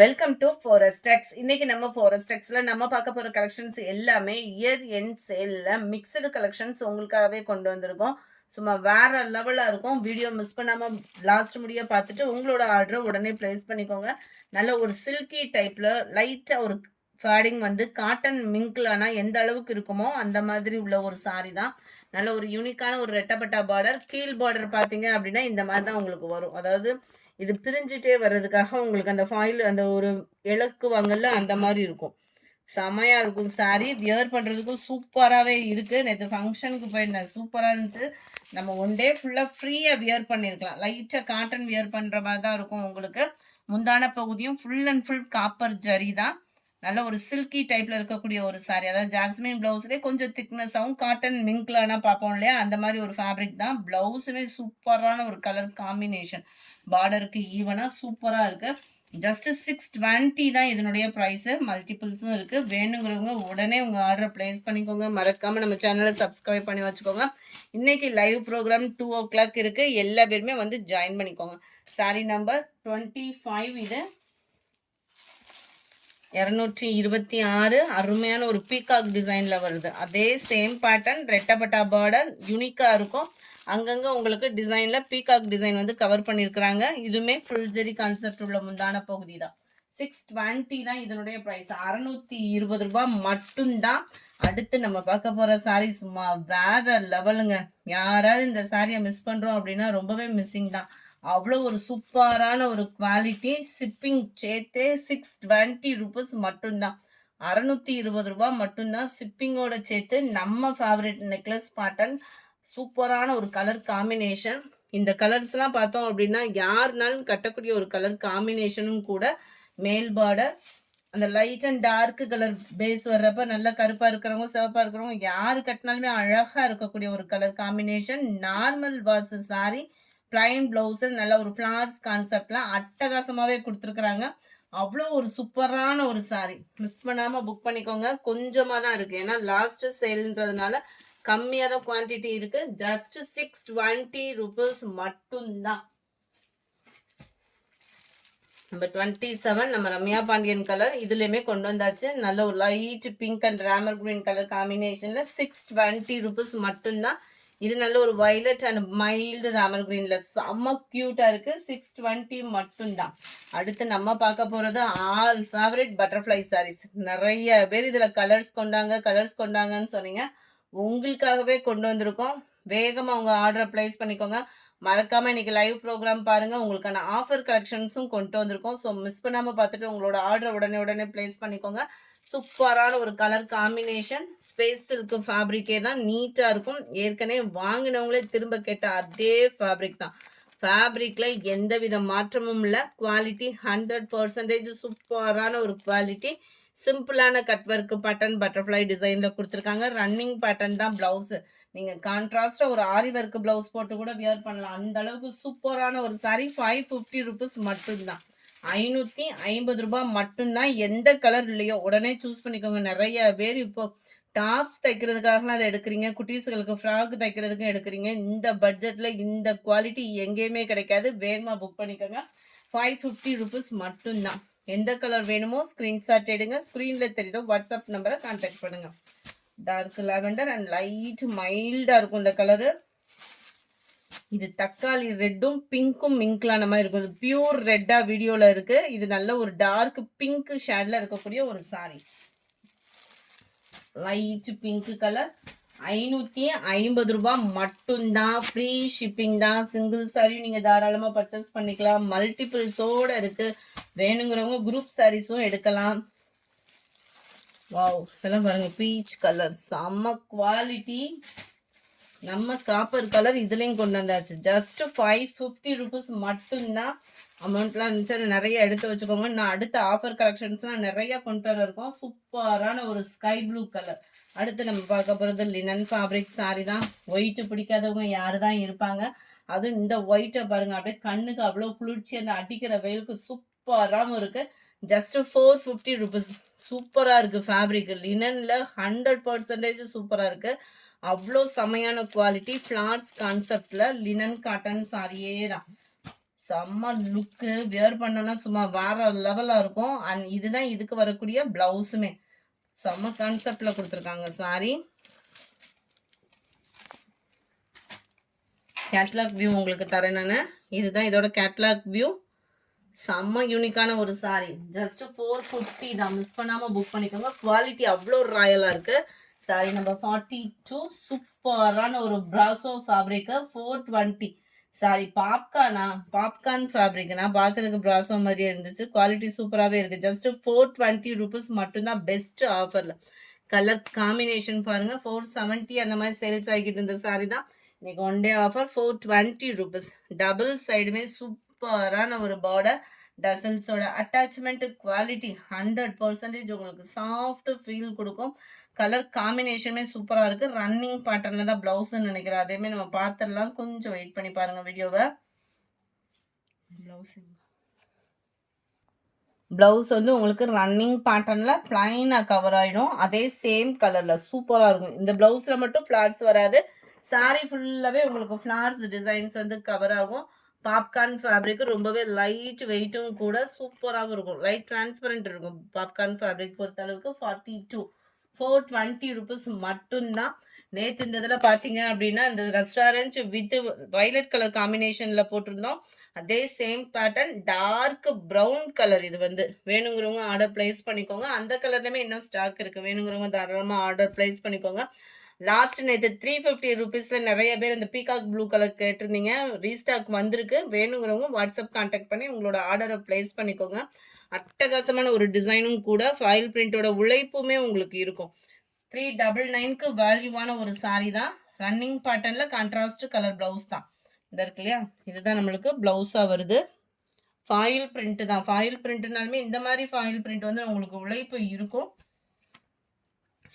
Welcome to ஃபாரஸ்டெக்ஸ். இன்னைக்கு நம்ம ஃபாரஸ்டெக்ஸ்ல நம்ம பார்க்க போற கலெக்ஷன்ஸ் எல்லாமே இயர் எண்ட் சேல்ல மிக்சடு கலெக்ஷன்ஸ் உங்களுக்காகவே கொண்டு வந்திருக்கோம். சும்மா வேற லெவலா இருக்கும். வீடியோ மிஸ் பண்ணாம லாஸ்ட் முடிய பார்த்துட்டு உங்களோட ஆர்டரை உடனே பிளேஸ் பண்ணிக்கோங்க. நல்ல ஒரு சில்கி டைப்ல லைட்டா ஒரு ஃபேடிங் வந்து காட்டன் மிங்க்லனா எந்த அளவுக்கு இருக்குமோ அந்த மாதிரி உள்ள ஒரு சாரி தான். நல்ல ஒரு யூனிக்கான ஒரு ரெட்டப்பட்டா பார்டர். கீழ் பார்டர் பார்த்தீங்க அப்படின்னா இந்த மாதிரி தான் உங்களுக்கு வரும். அதாவது இது பிரிஞ்சுட்டே வர்றதுக்காக உங்களுக்கு அந்த ஃபாயில் அந்த ஒரு இலக்குவாங்கல்ல அந்த மாதிரி இருக்கும். செமையா இருக்கும் சாரி. வியர் பண்றதுக்கும் சூப்பராகவே இருக்கு. நேற்று ஃபங்க்ஷனுக்கு போயிருந்தேன், சூப்பராக இருந்துச்சு. நம்ம ஒன் டே ஃபுல்லாக ஃப்ரீயாக வியர் பண்ணியிருக்கலாம். லைட்டாக காட்டன் வியர் பண்ணுற மாதிரி தான் இருக்கும் உங்களுக்கு. முந்தான பகுதியும் full and full copper zari தான். நல்ல ஒரு சில்கி டைப்ல இருக்கக்கூடிய ஒரு சாரி. அதாவது ஜாஸ்மின் பிளவுஸ்லேயே கொஞ்சம் திக்னஸாகவும் காட்டன் மிங்க்லானா பார்ப்போம் இல்லையா, அந்த மாதிரி ஒரு ஃபேப்ரிக் தான். பிளவுஸுமே சூப்பரான ஒரு கலர் காம்பினேஷன். பார்டருக்கு ஈவனாக சூப்பராக இருக்கு. ஜஸ்ட் 620 தான் இதனுடைய ப்ரைஸு. மல்டிபிள்ஸும் இருக்கு. வேணுங்கிறவங்க உடனே உங்க ஆர்டரை பிளேஸ் பண்ணிக்கோங்க. மறக்காம நம்ம சேனலை சப்ஸ்கிரைப் பண்ணி வச்சுக்கோங்க. இன்னைக்கு லைவ் ப்ரோக்ராம் 2 o'clock இருக்கு. எல்லா பேருமே வந்து ஜாயின் பண்ணிக்கோங்க. சாரி நம்பர் 25 இது 226. அருமையான ஒரு பீகாக் டிசைன்ல வருது. அதே சேம் பேட்டர்ன், ரெட்டப்பட்டா பார்டர், யூனிக்கா இருக்கும். அங்கங்க உங்களுக்கு டிசைன்ல பீகாக் டிசைன் வந்து கவர் பண்ணியிருக்கிறாங்க. இதுவுமே ஃபுல் ஜெரி கான்செப்ட் உள்ள முந்தான பகுதி தான். 620 தான் இதனுடைய ப்ரைஸ். 620 ரூபாய் மட்டும்தான். அடுத்து நம்ம பார்க்க போற சாரி சும்மா வேற லெவலுங்க. யாராவது இந்த சாரியை மிஸ் பண்றோம் அப்படின்னா ரொம்பவே மிஸ்ஸிங் தான். அவ்வளோ ஒரு சூப்பரான ஒரு குவாலிட்டி. ஷிப்பிங் சேர்த்தே 620 ருபீஸ் மட்டும்தான். 620 ரூபாய் மட்டும்தான் ஷிப்பிங்கோட சேர்த்து. நம்ம ஃபேவரட் நெக்லஸ் பேட்டர்ன், சூப்பரான ஒரு கலர் காம்பினேஷன். இந்த கலர்ஸ்லாம் பார்த்தோம் அப்படின்னா யாருனாலும் கட்டக்கூடிய ஒரு கலர் காம்பினேஷனும் கூட. மேல் பார்டர் அந்த light and dark colour base வர்றப்ப நல்லா கருப்பா இருக்கிறவங்க சிவப்பா இருக்கிறவங்க யாரு கட்டினாலுமே அழகா இருக்கக்கூடிய ஒரு colour combination. Normal was sorry, plain blouse, நல்ல ஒரு ஃபிளார்ஸ் கான்செப்ட்ல அட்டகாசமாவே கொடுத்துருக்குறாங்க. அவ்வளோ ஒரு சூப்பரான ஒரு சாரி. மிஸ் பண்ணாம புக் பண்ணிக்கோங்க. கொஞ்சமா தான் இருக்கு, ஏன்னா லாஸ்ட் சேல்ன்றதுனால கம்மியாக தான் குவான்டிட்டி இருக்கு. ஜஸ்ட் 620 ருபீஸ் மட்டும்தான். நம்பர் 27 நம்ம ரம்யா பாண்டியன் கலர். இதுலயுமே கொண்டு வந்தாச்சு. நல்ல ஒரு light pink and Ramar green colour காம்பினேஷன்ல 620 ருபீஸ் மட்டும்தான். இது நல்ல ஒரு வயலட் அண்ட் மைல்டு ராமர் கிரீன்ல செம்ம கியூட்டா இருக்கு. 620 மட்டும்தான். அடுத்து நம்ம பார்க்க போறது ஆல் ஃபேவரட் பட்டர்ஃப்ளை சாரீஸ். நிறைய பேர் இதுல கலர்ஸ் கொண்டாங்கன்னு சொன்னீங்க. உங்களுக்காகவே கொண்டு வந்திருக்கோம். வேகமா உங்க ஆர்டரை பிளேஸ் பண்ணிக்கோங்க. மறக்காம இன்னைக்கு லைவ் ப்ரோக்ராம் பாருங்க. உங்களுக்கான ஆஃபர் கலெக்ஷன்ஸும் கொண்டு வந்திருக்கோம். ஸோ மிஸ் பண்ணாம பார்த்துட்டு உங்களோட ஆர்டரை உடனே பிளேஸ் பண்ணிக்கோங்க. சூப்பரான ஒரு கலர் காம்பினேஷன். ஸ்பேஸ் சில்க் ஃபேப்ரிக்கே தான், நீட்டா இருக்கும். ஏற்கனவே வாங்கினவங்களே திரும்ப கேட்ட அதே ஃபேப்ரிக் தான். ஃபேப்ரிக்ல எந்த வித மாற்றமும் இல்லை. குவாலிட்டி 100% சூப்பரான ஒரு குவாலிட்டி. சிம்பிளான கட் ஒர்க் பேட்டர்ன் பட்டர்ஃப்ளை டிசைன்ல கொடுத்துருக்காங்க. ரன்னிங் பேட்டர்ன் தான் பிளவுஸ். நீங்க கான்ட்ராஸ்டா ஒரு ஆரி ஒர்க் பிளவுஸ் போட்டு கூட வியர் பண்ணலாம். அந்த அளவுக்கு சூப்பரான ஒரு சாரி. 550 ருபீஸ் மட்டும்தான். 550 ரூபாய் மட்டும்தான். எந்த கலர் இல்லையோ உடனே சூஸ் பண்ணிக்கோங்க. நிறைய பேர் இப்போ டாப்ஸ் தைக்கிறதுக்காகலாம் அதை எடுக்கிறீங்க, குட்டீஸ்களுக்கு ஃப்ராக் தைக்கிறதுக்கும் எடுக்கிறீங்க. இந்த பட்ஜெட்ல இந்த குவாலிட்டி எங்கேயுமே கிடைக்காது. வேகமா புக் பண்ணிக்கோங்க. 550 ருபீஸ் மட்டும்தான். எந்த கலர் வேணுமோ ஸ்கிரீன்ஷாட் எடுங்க. ஸ்க்ரீன்ல தெரியும் வாட்ஸ்அப் நம்பரை கான்டாக்ட் பண்ணுங்க. டார்க் லாவெண்டர் அண்ட் லைட் மைல்டா இருக்கும் இந்த கலரு. இது தக்காளி ரெட்டும் பிங்க்கும் மிங்க்லான மாதிரி இருக்கும். இது பியூர் ரெட்டா வீடியோல இருக்கு. இது நல்ல ஒரு டார்க் பிங்க் ஷேட்ல இருக்கக்கூடிய ஒரு சாரி. Light pink colour. 550 ரூபாய் மட்டும்தான். ஃப்ரீ ஷிப்பிங் தான். சிங்கிள் சாரி நீங்க தாராளமா பர்ச்சேஸ் பண்ணிக்கலாம். மல்டிபிள்ஸோட இருக்கு. வேணுங்கிறவங்க குரூப் சாரீஸும் எடுக்கலாம். வாவ், இதெல்லாம் பாருங்க, பீச் கலர் செம்ம குவாலிட்டி. நம்ம காப்பர் கலர் இதுலயும் கொண்டு வந்தாச்சு. ஜஸ்ட் 550 ருபீஸ் மட்டும்தான். அமௌண்ட்லாம் இருந்துச்சு நிறைய எடுத்து வச்சுக்கோங்க. நான் அடுத்த ஆஃபர் கலெக்ஷன்ஸ்லாம் நிறைய கொண்டு வர இருக்கோம். சூப்பரான ஒரு ஸ்கை ப்ளூ கலர். அடுத்து நம்ம பார்க்க போகிறது லினன் ஃபேப்ரிக் சாரி தான். ஒயிட்டு பிடிக்காதவங்க யாரு தான் இருப்பாங்க. அதுவும் இந்த ஒயிட்டை பாருங்க, அப்படியே கண்ணுக்கு அவ்வளோ குளிர்ச்சி. அந்த அடிக்கிற வெயிலுக்கு சூப்பராகவும் இருக்கு. Just 450 rupees. சூப்பராக இருக்கு ஃபேப்ரிக். லினன்ல 100% சூப்பராக இருக்கு. அவ்வளோ செமையான குவாலிட்டி. ஃப்ளார்ஸ் கான்செப்ட்ல லினன் காட்டன் சாரியே தான். செம்ம லுக்கு, வியர் பண்ணோன்னா சும்மா வேற லெவலாக இருக்கும். அண்ட் இதுதான் இதுக்கு வரக்கூடிய ப்ளவுஸுமே செம்ம கான்செப்டில் கொடுத்துருக்காங்க சாரி. கேட்லாக் வியூ உங்களுக்கு தரேன் நான். இதுதான் இதோட கேட்லாக் வியூ. செம்ம யூனிக்கான ஒரு சாரி. ஜஸ்ட் 450 தான். மிஸ் பண்ணாமல் புக் பண்ணிக்கோங்க. குவாலிட்டி அவ்வளோ ராயலாக இருக்குது. Sorry number 42. சூப்பரான ஒரு பிராசோ ஃபேப்ரிக்கு 420. சாரி பாப்கார்ன் ஃபேப்ரிக்னா பார்க்கறதுக்கு பிராசோ மாதிரியே இருந்துச்சு. குவாலிட்டி சூப்பராகவே இருக்குது. ஜஸ்ட் 420 ருபீஸ் மட்டும்தான். பெஸ்ட் ஆஃபரில். கலர் காம்பினேஷன் பாருங்கள். 470 அந்த மாதிரி சேல்ஸ் ஆகிக்கிட்டு இருந்த சாரி தான் இன்னைக்கு one day offer 420 rupees. Double சைடுமே சூப்பரான ஒரு பார்டர். டசல்ஸோட அட்டாச்மெண்ட் குவாலிட்டி 100% உங்களுக்கு சாஃப்ட் ஃபீல் கொடுக்கும். கலர் காம்பினேஷனுமே சூப்பராக இருக்குது. ரன்னிங் பேட்டர்னில் தான் ப்ளவுஸ்ன்னு நினைக்கிறேன். அதேமாதிரி நம்ம பார்த்துடலாம். கொஞ்சம் வெயிட் பண்ணி பாருங்கள் வீடியோவை. ப்ளவுஸ் வந்து உங்களுக்கு ரன்னிங் பேட்டர்னில் பிளைனாக கவர் ஆகிடும். அதே சேம் கலரில் சூப்பராக இருக்கும். இந்த ப்ளவுஸில் மட்டும் ஃப்ளாட்ஸ் வராது. சாரி ஃபுல்லாகவே உங்களுக்கு ஃப்ளார்ஸ் டிசைன்ஸ் வந்து கவர் ஆகும். பாப்கார்ன் ஃபேப்ரிக் ரொம்பவே லைட் வெயிட்டும் கூட சூப்பராகவும் இருக்கும். லைட் டிரான்ஸ்பரண்ட் இருக்கும் பாப்கார்ன் ஃபேப்ரிக் பொறுத்த அளவுக்கு. 42 420 ருபீஸ் மட்டும்தான். நேற்று இந்த இதில் பார்த்தீங்க அப்படின்னா இந்த ரெஸ்டாரண்ட் வித் வைலட் கலர் காம்பினேஷனில் போட்டிருந்தோம். அதே same pattern dark brown colour. இது வந்து வேணுங்கிறவங்க ஆர்டர் பிளேஸ் பண்ணிக்கோங்க. அந்த கலர்லையுமே இன்னும் ஸ்டாக் இருக்குது. வேணுங்கிறவங்க தாராளமாக ஆர்டர் பிளேஸ் பண்ணிக்கோங்க. லாஸ்ட் நேற்று 350 ருபீஸில் நிறைய பேர் இந்த பீகாக் ப்ளூ கலர் கேட்டிருந்தீங்க. ரீஸ்டாக் வந்திருக்கு. வேணுங்கிறவங்க வாட்ஸ்அப் கான்டாக்ட் பண்ணி உங்களோட ஆர்டரை பிளேஸ் பண்ணிக்கோங்க. அட்டகாசமான ஒரு டிசைனும் கூட. ஃபாயில் பிரிண்டோட உழைப்புமே உங்களுக்கு இருக்கும். 399க்கு வேல்யூவான ஒரு சாரி தான். ரன்னிங் பேட்டர்னில் கான்ட்ராஸ்ட் கலர் ப்ளவுஸ் தான். இந்த இருக்கு இல்லையா, இதுதான் நம்மளுக்கு ப்ளவுஸாக வருது. ஃபாயில் பிரிண்ட் தான். ஃபாயில் பிரிண்ட்னாலுமே இந்த மாதிரி ஃபாயில் பிரிண்ட் வந்து உங்களுக்கு உழைப்பு இருக்கும்.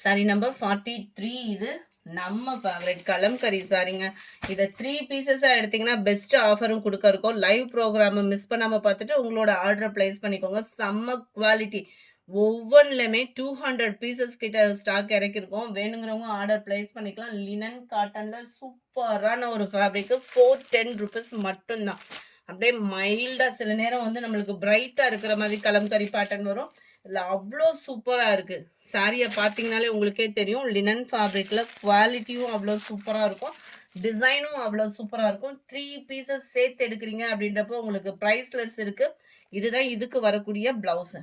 Sorry number 43. இது நம்ம ஃபேவரட் கலம்கரி சாரிங்க. இதை 3 பீசஸாக எடுத்திங்கன்னா பெஸ்ட் ஆஃபரும் கொடுக்க இருக்கும். லைவ் ப்ரோக்ராமை மிஸ் பண்ணாமல் பார்த்துட்டு உங்களோட ஆர்டரை பிளேஸ் பண்ணிக்கோங்க. செம்ம குவாலிட்டி. ஒவ்வொன்றுலையுமே 200 பீசஸ் கிட்ட ஸ்டாக் இறக்கிருக்கோம். வேணுங்கிறவங்க ஆர்டர் பிளேஸ் பண்ணிக்கலாம். லினன் காட்டனில் சூப்பரான ஒரு ஃபேப்ரிக்கு 410 ருபீஸ் மட்டும்தான். அப்படியே மைல்டாக சில நேரம் வந்து நம்மளுக்கு பிரைட்டாக இருக்கிற மாதிரி கலம்கரி பேட்டர்ன் வரும். இல்லை அவ்வளோ சூப்பராக இருக்குது. சாரியை பார்த்தீங்கனாலே உங்களுக்கே தெரியும். லினன் ஃபேப்ரிக்கில் குவாலிட்டியும் அவ்வளோ சூப்பராக இருக்கும். டிசைனும் அவ்வளோ சூப்பராக இருக்கும். 3 பீசஸ் சேர்த்து எடுக்கிறீங்க அப்படின்றப்போ உங்களுக்கு ப்ரைஸ்லெஸ் இருக்குது. இதுதான் இதுக்கு வரக்கூடிய ப்ளவுஸு.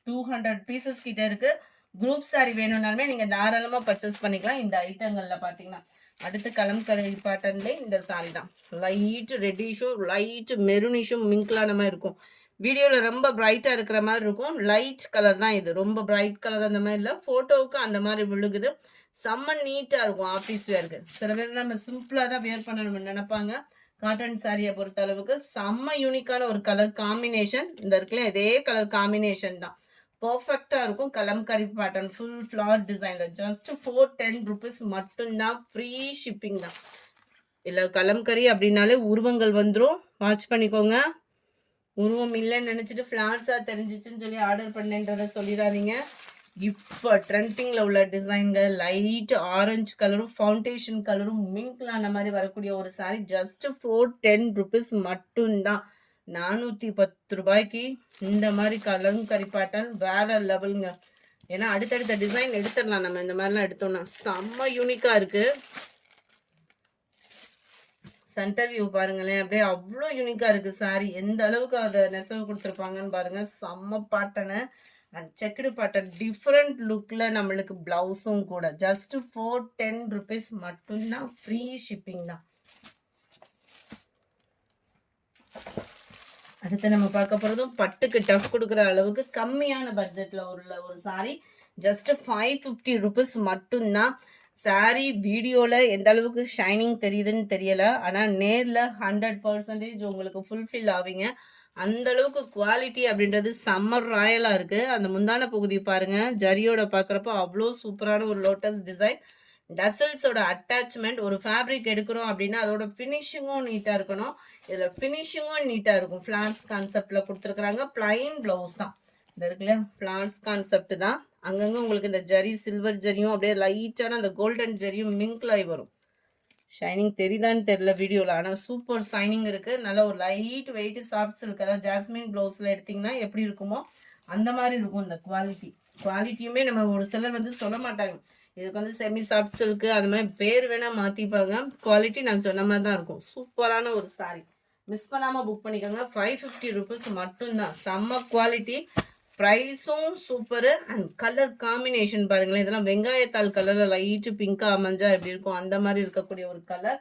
200 பீசஸ் கிட்ட இருக்குது. குரூப் சாரி வேணும்னாலுமே நீங்கள் தாராளமாக பர்ச்சேஸ் பண்ணிக்கலாம் இந்த ஐட்டங்களில் பார்த்தீங்கன்னா. அடுத்து கலம்கரி பேட்டர்ன்லேயே இந்த சாரி தான். லைட் ரெட்டிஷும் லைட் மெரூனிஷும் மிங்க்லான மாதிரி இருக்கும். வீடியோவில் ரொம்ப பிரைட்டாக இருக்கிற மாதிரி இருக்கும். லைட் கலர் தான் இது. ரொம்ப பிரைட் கலர் அந்த மாதிரி இல்லை. ஃபோட்டோவுக்கு அந்த மாதிரி விழுகுது. செம்ம நீட்டாக இருக்கும் ஆஃபீஸ் வேருக்கு. சில பேர் நம்ம சிம்பிளாக தான் வியர் பண்ணணும்னு நினைப்பாங்க. காட்டன் சாரியை பொறுத்த அளவுக்கு செம்ம யூனிக்கான ஒரு கலர் காம்பினேஷன். இந்த இருக்குல்ல இதே கலர் காம்பினேஷன் தான். பர்ஃபெக்டாக இருக்கும். கலம்கரி பேட்டர்ன் ஃபுல் ஃப்ளார் டிசைனில் ஜஸ்ட் 410 ருபீஸ் மட்டும்தான். ஃப்ரீ ஷிப்பிங் தான். இல்லை கலம்கரி அப்படின்னாலே உருவங்கள் வந்துடும். வாட்ச் பண்ணிக்கோங்க. உருவம் இல்லைன்னு நினச்சிட்டு ஃப்ளார்ஸாக தெரிஞ்சிச்சுன்னு சொல்லி ஆர்டர் பண்ணேன்றதை சொல்லிடாதீங்க. இப்போ ட்ரெண்டிங்கில் உள்ள டிசைன்கள் லைட் ஆரஞ்சு கலரும் ஃபவுண்டேஷன் கலரும் மிங்க்லான மாதிரி வரக்கூடிய ஒரு சாரி ஜஸ்ட் 410 ருபீஸ் மட்டும்தான். 410 ரூபாய்க்கு இந்த மாதிரி கலம்கரி பேட்டர்ன் வேற லெவலுங்க. ஏன்னா அடுத்தடுத்த டிசைன் எடுத்துடலாம் நம்ம. இந்த மாதிரிலாம் எடுத்தோம்னா செம்ம யூனிக்காக இருக்குது. சென்டர் வியூ பாருங்களேன். அப்படியே அவ்வளோ யூனிக்காக இருக்குது சாரி. எந்த அளவுக்கு அதை நெசவு கொடுத்துருப்பாங்கன்னு பாருங்கள். செம்ம pattern and checked pattern different லுக்கில் நம்மளுக்கு ப்ளவுஸும் கூட. ஜஸ்ட் 410 ருபீஸ் மட்டும்தான். ஃப்ரீ ஷிப்பிங் தான். அடுத்து நம்ம பார்க்க போகிறதும் பட்டுக்கு டஃப் கொடுக்குற அளவுக்கு கம்மியான பட்ஜெட்டில் உள்ள ஒரு சாரி. ஜஸ்ட் 550 ருபீஸ் மட்டும்தான். சாரி வீடியோவில் எந்த அளவுக்கு ஷைனிங் தெரியுதுன்னு தெரியலை. ஆனால் நேரில் 100% உங்களுக்கு ஃபுல்ஃபில் ஆவீங்க. அந்த அளவுக்கு குவாலிட்டி அப்படின்றது சம்மர் ராயலாக இருக்குது. அந்த முந்தான பகுதி பாருங்கள். ஜரியோட பார்க்குறப்போ அவ்வளோ சூப்பரான ஒரு லோட்டஸ் டிசைன். டசல்ஸோட அட்டாச்மெண்ட். ஒரு ஃபேப்ரிக் எடுக்கிறோம் அப்படின்னா அதோட ஃபினிஷிங்கும் நீட்டாக இருக்கணும். இதில் ஃபினிஷிங்கும் நீட்டாக இருக்கும். ஃப்ளார்ஸ் கான்செப்டில் கொடுத்துருக்குறாங்க. பிளைன் ப்ளவுஸ் தான். இந்த இருக்குல்ல ஃப்ளார்ஸ் கான்செப்ட் தான். அங்கங்கே உங்களுக்கு இந்த ஜரி சில்வர் ஜரியும் அப்படியே லைட்டான அந்த கோல்டன் ஜரியும் மிங்க்லாய் வரும். ஷைனிங் தெரியுதான்னு தெரியல வீடியோவில், ஆனால் சூப்பர் ஷைனிங் இருக்குது. நல்ல ஒரு லைட் வெயிட் சாஃப்ட் சில்க், அதாவது ஜாஸ்மின் ப்ளவுஸில் எடுத்திங்கன்னா எப்படி இருக்குமோ அந்த மாதிரி இருக்கும் இந்த குவாலிட்டியுமே. நம்ம ஒரு சிலர் வந்து சொல்ல மாட்டாங்க இதுக்கு வந்து செமி சாஃப்ட் சில்க்கு அந்த மாதிரி பேர் வேணால் மாற்றிப்பாங்க. குவாலிட்டி நான் சொன்ன மாதிரி தான் இருக்கும். சூப்பரான ஒரு சாரி, மிஸ் பண்ணாமல் புக் பண்ணிக்கோங்க. 550 rupees மட்டும்தான். செம்ம குவாலிட்டி, ப்ரைஸும் சூப்பரு. அண்ட் கலர் காம்பினேஷன் பாருங்களேன், இதெல்லாம் வெங்காயத்தாள் கலரில் லைட்டு பிங்காக அமைஞ்சா எப்படி இருக்கும் அந்த மாதிரி இருக்கக்கூடிய ஒரு கலர்.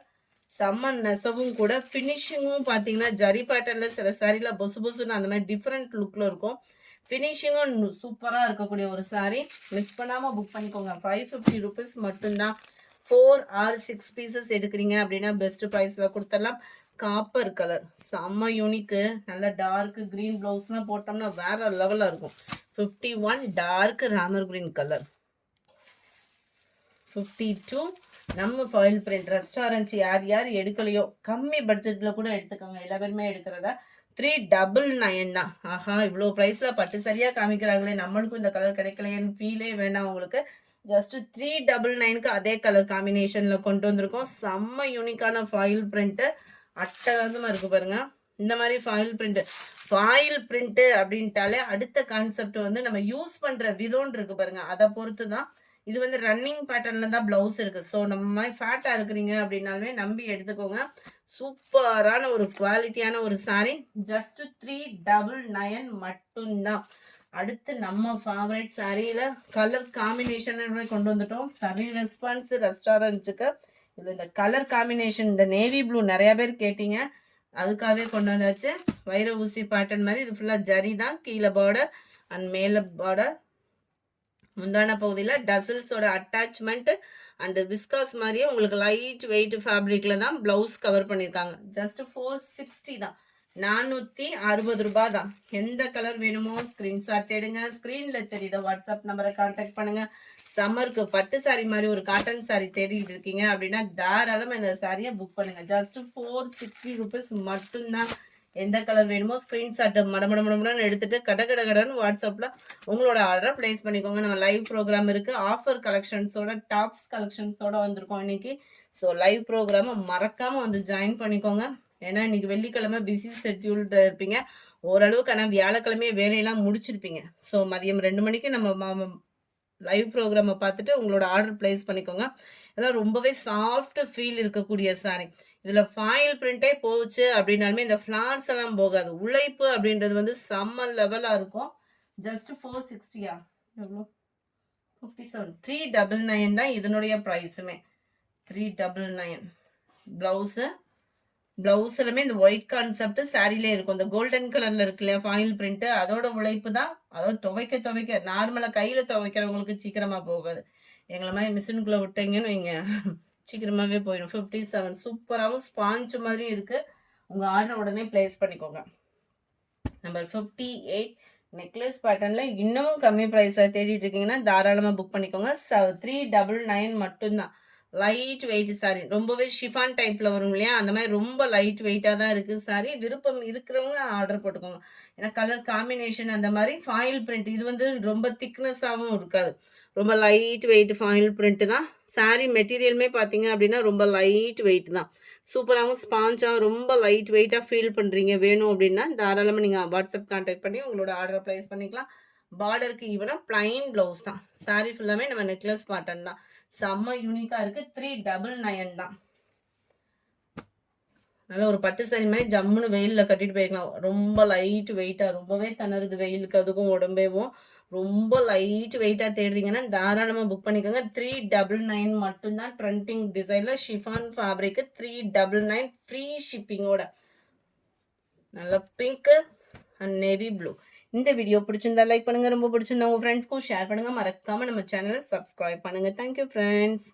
செம்ம நெசவும் கூட. ஃபினிஷிங்கும் பார்த்தீங்கன்னா ஜரி பேட்டர்னில் சில சாரியில் பொசு பொசுன்னு அந்த மாதிரி டிஃப்ரெண்ட் லுக்கில் இருக்கும். ஃபினிஷிங்கும் சூப்பராக இருக்கக்கூடிய ஒரு சாரீ. மிஸ் பண்ணாமல் புக் பண்ணிக்கோங்க. 550 rupees மட்டும்தான். 4 or 6 pieces எடுக்கிறீங்க அப்படின்னா பெஸ்ட் ப்ரைஸில் கொடுத்துடலாம். காப்பர் கலர் செம்ம யூனிக்கு. நல்ல டார்க் க்ரீன் ப்ளவுஸ்லாம் போட்டோம்னா வேற லெவலில் இருக்கும். 51 டார்க் ராமர் க்ரீன் கலர். 52 நம்ம ஃபாயில் பிரிண்ட். ரெஸ்டாரண்ட்ஸ் யார் யார் எடுக்கலையோ கம்மி பட்ஜெட்டில் கூட எடுத்துக்கோங்க. எல்லா பேருமே எடுக்கிறதா. 399 தான். ஆஹா, இவ்வளோ ப்ரைஸில் பட்டு சரியாக காமிக்கிறாங்களே, நம்மளுக்கும் இந்த கலர் கிடைக்கலையேன்னு ஃபீலே வேண்டாம் உங்களுக்கு. ஜஸ்ட் 399க்கு அதே கலர் காம்பினேஷனில் கொண்டு வந்திருக்கோம். செம்ம யூனிக்கான ஃபாயில் பிரிண்ட்டு, அட்டகாசமாக இருக்குது பாருங்க. இந்த மாதிரி ஃபாயில் பிரிண்ட்டு அப்படின்ட்டாலே அடுத்த கான்செப்ட் வந்து நம்ம யூஸ் பண்ணுற விதோன்னு இருக்குது பாருங்க, அதை பொறுத்து தான். இது வந்து ரன்னிங் பேட்டர்னில் தான் ப்ளவுஸ் இருக்குது. ஸோ நம்ம மாதிரி ஃபேட்டாக இருக்கிறீங்க அப்படின்னாலுமே நம்பி எடுத்துக்கோங்க. சூப்பரான ஒரு குவாலிட்டியான ஒரு சாரீ. ஜஸ்ட் 399 மட்டும்தான். அடுத்து நம்ம ஃபேவரட் சாரியில் கலர் காம்பினேஷன் கொண்டு வந்துட்டோம். சரி ரெஸ்பான்ஸ் ரெஸ்டாரண்ட்ஸுக்கு. இதில் இந்த கலர் காம்பினேஷன், இந்த நேவி ப்ளூ நிறையா பேர் கேட்டீங்க, அதுக்காகவே கொண்டு வந்தாச்சு. வைர ஊசி பேட்டர்ன் மாதிரி. இது ஃபுல்லாக ஜரி தான். கீழே பார்டர் அண்ட் மேலே பார்டர். முந்தான பகுதியில் டசல்ஸோட அட்டாச்மெண்ட் அண்ட் விஸ்காஸ் மாதிரியே உங்களுக்கு லைட் வெயிட் ஃபேப்ரிக்கில் தான் ப்ளவுஸ் கவர் பண்ணியிருக்காங்க. ஜஸ்ட் 460 தான். 460 ரூபாய் தான். எந்த கலர் வேணுமோ ஸ்க்ரீன்ஷாட் எடுங்க. ஸ்க்ரீனில் தெரியுத வாட்ஸ்அப் நம்பரை கான்டாக்ட் பண்ணுங்கள். சம்மருக்கு பட்டு சாரி மாதிரி ஒரு காட்டன் சாரி தேடிட்டு இருக்கீங்க அப்படின்னா தாராளமாக இந்த சாரியை புக் பண்ணுங்கள். ஜஸ்ட் 460 rupees மட்டும்தான். எந்த கலர் வேணுமோ ஸ்க்ரீன்ஷாட் மடமடன்னு எடுத்துட்டு கடன்னு வாட்ஸ்அப்பில் உங்களோட ஆர்டரை ப்ளேஸ் பண்ணிக்கோங்க. நம்ம லைவ் ப்ரோக்ராம் இருக்குது. ஆஃபர் கலெக்ஷன்ஸோட டாப்ஸ் கலெக்ஷன்ஸோட வந்திருக்கோம் இன்னைக்கு. ஸோ லைவ் ப்ரோக்ராமை மறக்காமல் வந்து ஜாயின் பண்ணிக்கோங்க. ஏன்னா இன்னைக்கு வெள்ளிக்கிழமை பிஸி ஷெட்யூல்டு இருப்பீங்க ஓரளவுக்கு. ஆனால் வியாழக்கிழமையே வேலையெல்லாம் முடிச்சிருப்பீங்க. ஸோ மதியம் 2 மணிக்கு நம்ம லைவ் ப்ரோக்ராமை பார்த்துட்டு உங்களோட ஆர்டர் பிளேஸ் பண்ணிக்கோங்க. இதெல்லாம் ரொம்பவே சாஃப்ட் ஃபீல் இருக்கக்கூடிய சாரி. இதில் ஃபாயில் பிரிண்டே போச்சு அப்படின்னாலுமே இந்த ஃப்ளார்ஸ் எல்லாம் போகாது. உழைப்பு அப்படின்றது வந்து செம்ம லெவலாக இருக்கும். ஜஸ்ட் 460 எவ்வளோ 57 399 தான் இதனுடைய ப்ரைஸுமே. 399. ப்ளவுஸ்லுமே இந்த ஒயிட் கான்செப்ட் சாரிலே இருக்கும். இந்த கோல்டன் கலர்ல இருக்கு இல்லையா ஃபாயில் பிரிண்ட், அதோட உழைப்பு தான். அதாவது துவைக்க நார்மலாக கையில் துவைக்கிறவங்களுக்கு சீக்கிரமாக போகாது. எங்களை மாதிரி மிஷினுக்குள்ளே விட்டீங்கன்னு வைங்க சீக்கிரமாகவே போயிடும். 57 சூப்பராகவும் ஸ்பாஞ்ச் மாதிரி இருக்குது. உங்கள் ஆர்டர் உடனே பிளேஸ் பண்ணிக்கோங்க. நம்பர் 58 நெக்லஸ் பேட்டர்னில் இன்னமும் கம்மி ப்ரைஸில் தேடிட்டு இருக்கீங்கன்னா தாராளமாக புக் பண்ணிக்கோங்க. 399 மட்டும்தான். லைட் வெயிட் சாரி, ரொம்பவே ஷிஃபான் டைப்பில் வரும் இல்லையா, அந்த மாதிரி ரொம்ப லைட் வெயிட்டாக தான் இருக்குது சாரி. விருப்பம் இருக்கிறவங்க ஆர்டர் போட்டுக்கோங்க. ஏன்னா கலர் காம்பினேஷன் அந்த மாதிரி. ஃபாயில் பிரிண்ட் இது வந்து ரொம்ப திக்னஸாகவும் இருக்காது. ரொம்ப லைட் வெயிட் ஃபாயில் பிரிண்ட்டு தான். சாரி மெட்டீரியலுமே பார்த்தீங்க அப்படின்னா ரொம்ப லைட் வெயிட் தான். சூப்பராகவும் ஸ்பாஞ்சாகவும் ரொம்ப லைட் வெயிட்டாக ஃபீல் பண்ணுறீங்க வேணும் அப்படின்னா தாராளமாக நீங்கள் வாட்ஸ்அப் கான்டாக்ட் பண்ணி உங்களோட ஆர்டரை ப்ளேஸ் பண்ணிக்கலாம். பார்டருக்கு ஈவனாக பிளைன் ப்ளவுஸ் தான். சாரி ஃபுல்லாமே நம்ம நெக்லஸ் பேட்டர்ன் தான். செம்ம யூனிக்காக இருக்குது. 399 தான். நல்லா ஒரு பட்டு சாரி மாதிரி ஜம்முன்னு வெயிலில் கட்டிட்டு போய்க்கலாம். ரொம்ப லைட் வெயிட்டாக, ரொம்பவே திணறுது வெயிலுக்கு அதுக்கும் உடம்பேவும். ரொம்ப லைட் வெயிட்டாக தேடுறீங்கன்னா தாராளமாக புக் பண்ணிக்கோங்க. 399 மட்டும்தான். ட்ரெண்டிங் டிசைனில் ஷிஃபான் ஃபேப்ரிக்கு 399 ஃப்ரீ ஷிப்பிங்கோட. நல்லா பிங்க்கு அண்ட் நேவி ப்ளூ. இந்த வீடியோ பிடிச்சிருந்தா லைக் பண்ணுங்கள். ரொம்ப பிடிச்சிருந்தா உங்கள் ஃப்ரெண்ட்ஸ்க்கும் ஷேர் பண்ணுங்கள். மறக்காமல் நம்ம சேனலை சப்ஸ்கிரைப் பண்ணுங்கள். Thank you friends.